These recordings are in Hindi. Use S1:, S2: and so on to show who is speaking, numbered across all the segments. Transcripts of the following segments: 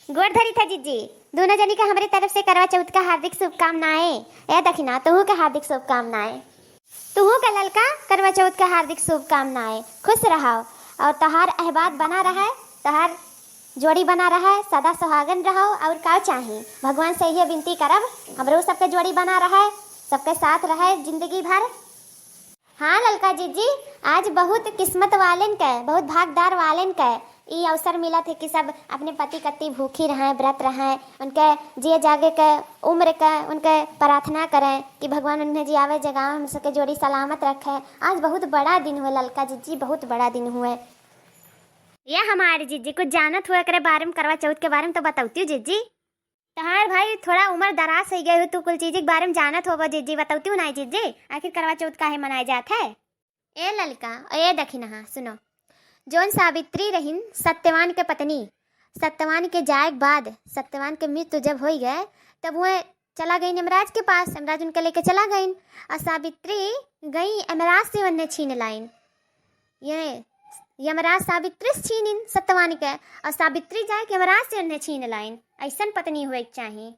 S1: गोड़ धरी था जीजी। दोनों जनी का हमारी तरफ से करवा चौथ का हार्दिक शुभकामनाएं। ए दखिना तुहू का हार्दिक शुभकामनाएं। तुहू का ललका करवा चौथ का हार्दिक शुभकामनाएं। खुश रहो और तहार अहबाद बना रहा है, तहार जोड़ी बना रहा है, सदा सुहागन रहो और का चाही। भगवान से यह विनती करब हमरो सबके जोड़ी बना रहा है, सबके साथ रहे जिंदगी भर। हाँ ललका जीजी, आज बहुत किस्मत वालेन के, बहुत भागदार वालेन के ये अवसर मिला थे कि सब अपने पति कति भूखी रहें, व्रत रहें, उनके जिए जागे के उम्र के उनके प्रार्थना करें कि भगवान उन्हें जियावे जगह हम सबके जोड़ी सलामत रखे। आज बहुत बड़ा दिन हुआ ललका जीजी, बहुत बड़ा दिन हुआ। ये हमारे जीजी कुछ जानत हुआ करे बारे में, करवा चौथ के बारे में तो बताती हूँ जीजी। तहार भाई थोड़ा उम्र दराज हो गए हो, तू कुल चीज के बारे में जानत होगा जीजी, बताती हूँ ना जीजी। आखिर करवा चौथ काहे मनाया जाता है। ए ललका ए दखिना सुनो, जोन सावित्री रहीन सत्यवान के पत्नी, सत्यवान के जाए के बाद सत्यवान के मृत्यु जब हो गए तब वह चला गई यमराज के पास, यमराज उनके लेके चला गई और सावित्री गई यमराज से उन्हें छीन लाइन। ये यमराज सावित्री से छीनिन सत्यवान के और सावित्री जाए के यमराज से उन्हें छीन लाइन। ऐसा पत्नी हुए चाहिए।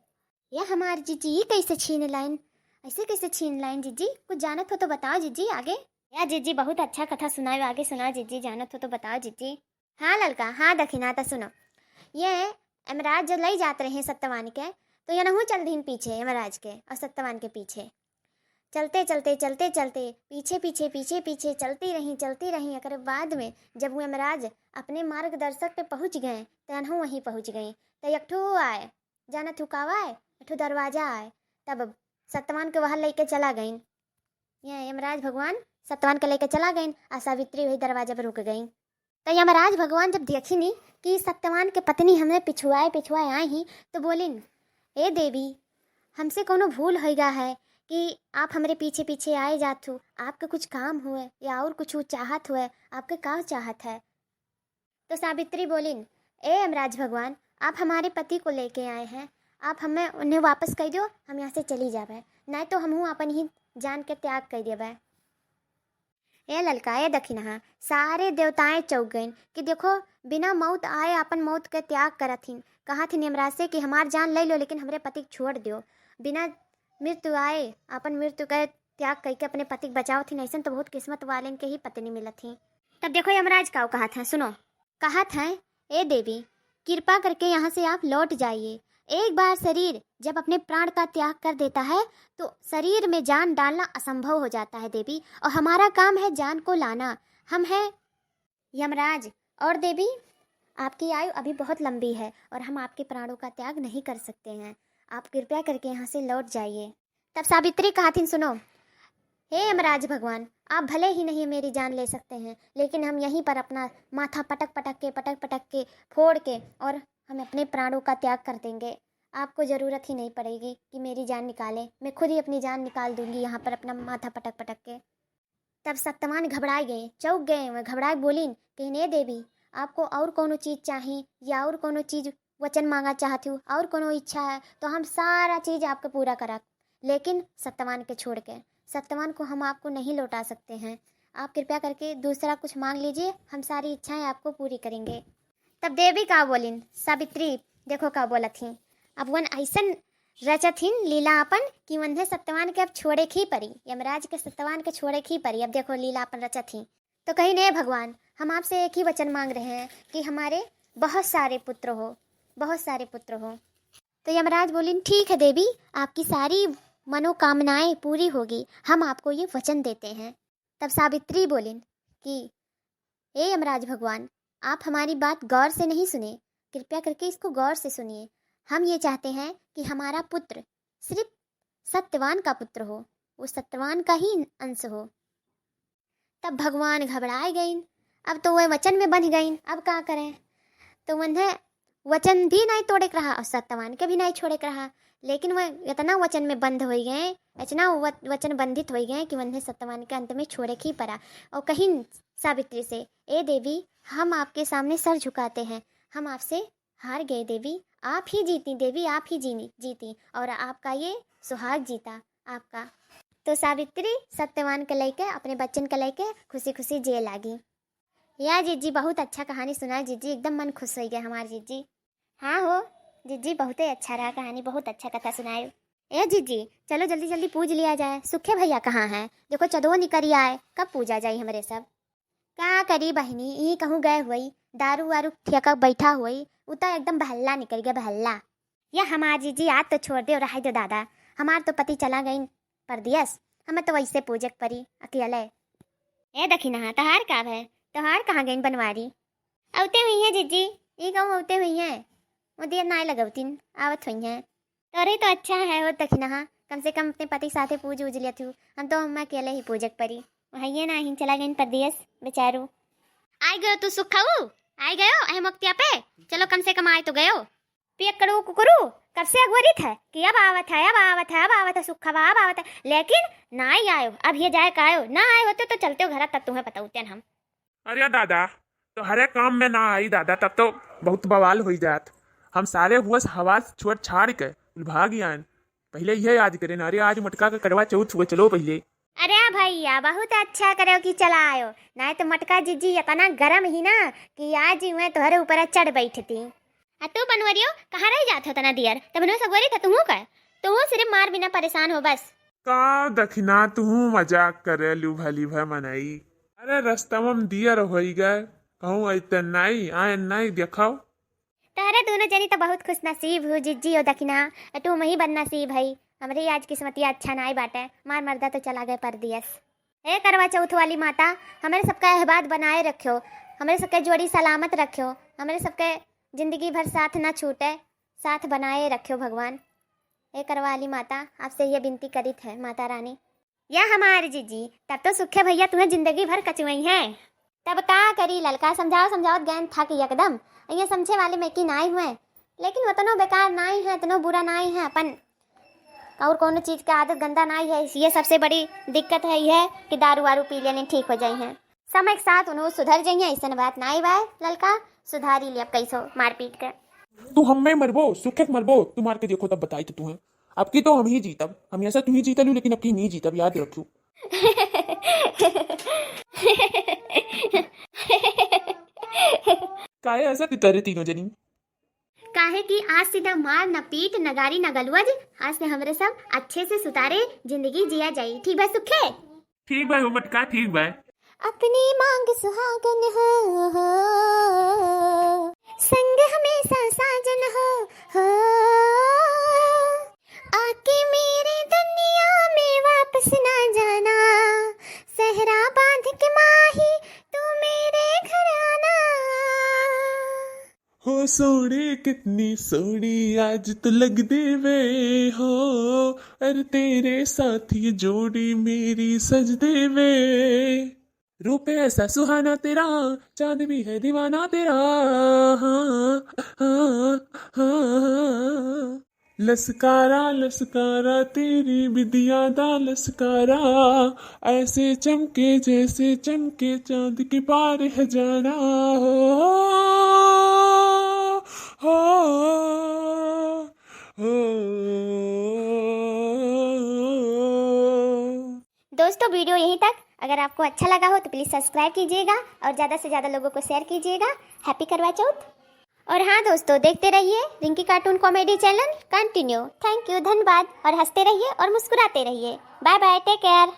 S1: यह हमारी जीजी कैसे छीन लाइन, ऐसे कैसे छीन लाइन जीजी, कुछ जानत हो तो बताओ जीजी आगे। या जीजी बहुत अच्छा कथा सुनाओ, आगे सुनाओ जीजी, जानत हो तो बताओ जीजी। हाँ ललका हाँ दखिना तो सुनो, ये यमराज जब ले जाते रहे सत्यवान के तो ये नहू चल दिन पीछे यमराज के और सत्यवान के पीछे चलते चलते चलते चलते पीछे पीछे पीछे पीछे चलती रही। अकर बाद में जब वो यमराज अपने मार्गदर्शक पे पहुंच गए तो अनहू वहीं पहुंच गई। तो एक ठो आए जाना थुकावा है, एक ठो दरवाजा आए, तब सत्यवान के वहाँ लेके चला गई। ये यमराज भगवान सत्यवान के लेके चला गई और सावित्री वही दरवाजे पर रुक गई। तो यमराज भगवान जब देखी नहीं कि सत्यवान के पत्नी हमें पिछुआए आई ही तो बोलिन, ए देवी हमसे कोनो भूल हो गया है कि आप हमारे पीछे पीछे आए जात हो, आपका कुछ काम हुए या और कुछ चाहत हुए, आपके का चाहत है। तो सावित्री बोलिन, ए यमराज भगवान आप हमारे पति को लेके आए हैं, आप हमें उन्हें वापस कर दो, हम यहाँ से चली जावे, नहीं तो हम अपन ही जान के त्याग कर देवे। ए ललका ए दखिना सारे देवताएं चौक गईन कि देखो बिना मौत आए अपन मौत के त्याग करथिन। कहा थी यमराज से कि हमार जान ले लो लेकिन हमरे पति छोड़ दो, बिना मृत्यु आए अपन मृत्यु के त्याग करके अपने पति बचाओ थी। ऐसा तो बहुत किस्मत वाले के ही पत्नी मिलत थी। तब देखो यमराज का कहा था, सुनो कहा था, ए देवी कृपा करके यहाँ से आप लौट जाइए। एक बार शरीर जब अपने प्राण का त्याग कर देता है तो शरीर में जान डालना असंभव हो जाता है देवी, और हमारा काम है जान को लाना। हम हैं यमराज और देवी आपकी आयु अभी बहुत लंबी है और हम आपके प्राणों का त्याग नहीं कर सकते हैं, आप कृपया करके यहाँ से लौट जाइए। तब सावित्री कहा थी, सुनो हे यमराज भगवान आप भले ही नहीं मेरी जान ले सकते हैं, लेकिन हम यहीं पर अपना माथा पटक पटक के फोड़ के और हम अपने प्राणों का त्याग कर देंगे। आपको ज़रूरत ही नहीं पड़ेगी कि मेरी जान निकालें, मैं खुद ही अपनी जान निकाल दूंगी यहाँ पर अपना माथा पटक के। तब सत्यवान घबराए गए, चौक गए, वह घबराए बोलिन कि ने देवी आपको और कोनो चीज़ चाहिए या और कोनो चीज़ वचन मांगा चाहती हूँ, और कोनो इच्छा है तो हम सारा चीज़ आपको पूरा करा, लेकिन सत्यवान के छोड़ के, सत्यवान को हम आपको नहीं लौटा सकते हैं। आप कृपया करके दूसरा कुछ मांग लीजिए, हम सारी इच्छाएं आपको पूरी करेंगे। तब देवी का बोलिन, सावित्री देखो का बोला थी, अब वन ऐसन रचथिन लीलापन कि वन्हे सत्यवान के अब छोड़े ही परी, यमराज के सत्यवान के छोड़े ही परी। अब देखो लीलापन रचथी तो कहीं नहीं भगवान हम आपसे एक ही वचन मांग रहे हैं कि हमारे बहुत सारे पुत्र हो, बहुत सारे पुत्र हो। तो यमराज बोलिन, ठीक है देवी आपकी सारी मनोकामनाएं पूरी होगी, हम आपको ये वचन देते हैं। तब सावित्री बोलिन कि हे यमराज भगवान आप हमारी बात गौर से नहीं सुने, कृपया करके इसको गौर से सुनिए। हम ये चाहते हैं कि हमारा पुत्र सिर्फ सत्यवान का पुत्र हो, वो सत्यवान का ही अंश हो। तब भगवान घबराए गईन, अब तो वह वचन में बंध गईन, अब क्या करें। तो उन्हें वचन भी नहीं तोड़े रहा और सत्यवान के भी नहीं छोड़े रहा, लेकिन वह इतना वचन में बंद हो गए, इतना वचन बंधित हो गए कि उन्हें सत्यवान के अंत में छोड़े ही पड़ा। और कहीं सावित्री से, ए देवी हम आपके सामने सर झुकाते हैं, हम आपसे हार गए देवी, आप ही जीती देवी, आप ही जीती और आपका ये सुहाग जीता आपका। तो सावित्री सत्यवान के लेके अपने बच्चन के लेके खुशी खुशी जेल आ गई। या जीजी बहुत अच्छा कहानी सुना जीजी, एकदम मन खुश हो गया हमारे जीजी। हाँ हो जीजी, बहुत ही अच्छा रहा कहानी, बहुत अच्छा कथा सुनाए। ए जीजी चलो जल्दी जल्दी पूज लिया जाए। सुखे भैया कहाँ हैं? देखो चदो निकल आए, कब पूजा जाई हमारे सब। क्या करी बहनी, यही कहूँ गए हुई दारू वारू ठेका बैठा हुई, उतना एकदम बहल्ला निकल गया बहल्ला। या हमार जीजी आज तो छोड़ दे और रह दो दादा, हमार तो पति चला गई परदियस, हमें तो वैसे पूजक परी अकेले। ए दखिना तहार का है, तहार कहाँ गई बनवारी? औते हुई है जीजी, ये कहूँ औते हुई है, वो देर ना लगौतीन आवत हुई है। अरे तो अच्छा है हो दखिना, कम से कम अपने पति साथे पूज उज लिया थू, हम तो हम अकेले ही पूजक परी वही ना ही चला गई परदेश बेचारू। आई गयो तू सुख खाऊ, आई गयो अह मुक्तिया पे, चलो कम से कम आए तो गयो। पियक करू कुकरू कब से अगवरित है कि अब आवत है अब आवत है अब आवत है सुखा अब आवत है, लेकिन ना ही आयो। अब ये जाए का आयो, ना आए होते तो चलते हो घर तब तुम्हें पता होते हम।
S2: अरे दादा तो हरे काम में ना आई दादा, तब तो बहुत बवाल हो जात। हम सारे हुआ हवा छोड़ छाड़ के भाग आन, पहले यह याद करें ना। अरे आज मटका का करवा चौथ हुआ, चलो पहले।
S1: अरे भैया बहुत अच्छा करो कि चला आयो, ना तो मटका जीजी इतना गरम ही ना कि आज ही मैं तुम्हारे ऊपर चढ़ बैठती। तू बनवरियो कहाँ रह जात हो तना दियर, तब नो सगोरी था तुमू का, तू सिर्फ मार बिना परेशान हो बस।
S2: का दखिना तू मजाक करे लू भली भा मनाई। अरे रास्ता में दियर हो गए, कहूँ ऐते नहीं आए नहीं देखाओ।
S1: तारे दोनों जनी तो बहुत खुश नसीब हो जीजी हो दखिना, तू वही बदनसीब है, हमारी आज किस्मतिया अच्छा ना बाटे, मार मर्दा तो चला गए परदियस। हे करवा चौथ वाली माता हमारे सबका अहबाद बनाए रखो, हमारे सबके जोड़ी सलामत रखो, हमारे सबके जिंदगी भर साथ ना छूटे, साथ बनाए रखो भगवान। हे करवा वाली माता आपसे ये विनती करित है माता रानी। या हमारे जीजी तब तो सुखे भैया तुम्हें जिंदगी भर कचुई है, तब का करी ललका समझाओ समझाओ ज्ञान था कि एकदम ये समझे वाले में कि नाई हुए, लेकिन उतनो बेकार नाई है, इतनो बुरा नाई है अपन और कोनो चीज का आदत गंदा नाई है। ये सबसे बड़ी दिक्कत है ये कि दारू वारू पी लेने ठीक हो जाए हैं, समय के साथ उन्होंने सुधर जाइए, ऐसा बात नाई बाय ललका सुधारी लिया कैसो मारपीट के।
S2: तू हम में मरबो सुखे मरबो, तू मार के देखो तब बताई तो तुम्हें। अब की तो हम ही जीतब, हम ऐसा तू ही जीता लू, लेकिन अब की नहीं जीतब, याद रखू। काहे ऐसा तितरे तीनों जनी?
S1: काहे कि आज सीधा मार न पीट न गारी न गलवज, आज से हमरे सब अच्छे से सुतारे जिंदगी जिया जाए। ठीक बा सुखे?
S2: ठीक बा मटका, ठीक बा।
S1: अपनी मांग सुहागन हो, संग हमेशा साजन हो, आके मेरी दुनिया में वापस ना जाना, सहरा बांध के माही तू मेरे घर आना।
S2: हो सोने कितनी सोनी आज तो लग दे वे हो, अरे तेरे साथी जोड़ी मेरी सज दे वे, रूप ऐसा सुहाना तेरा, चांद भी है दीवाना तेरा। हाँ, हाँ, हाँ, लसकारा लसकारा तेरी विदिया दा लसकारा, ऐसे चमके जैसे चमके चांद के पार है जाना। हो, हो,
S1: दोस्तों वीडियो यहीं तक, अगर आपको अच्छा लगा हो तो प्लीज़ सब्सक्राइब कीजिएगा और ज़्यादा से ज़्यादा लोगों को शेयर कीजिएगा। हैप्पी करवा चौथ। और हाँ दोस्तों देखते रहिए Rinki cartoon comedy channel continue. Thank you, धन्यवाद, और हंसते रहिए और मुस्कुराते रहिए। Bye bye, take care.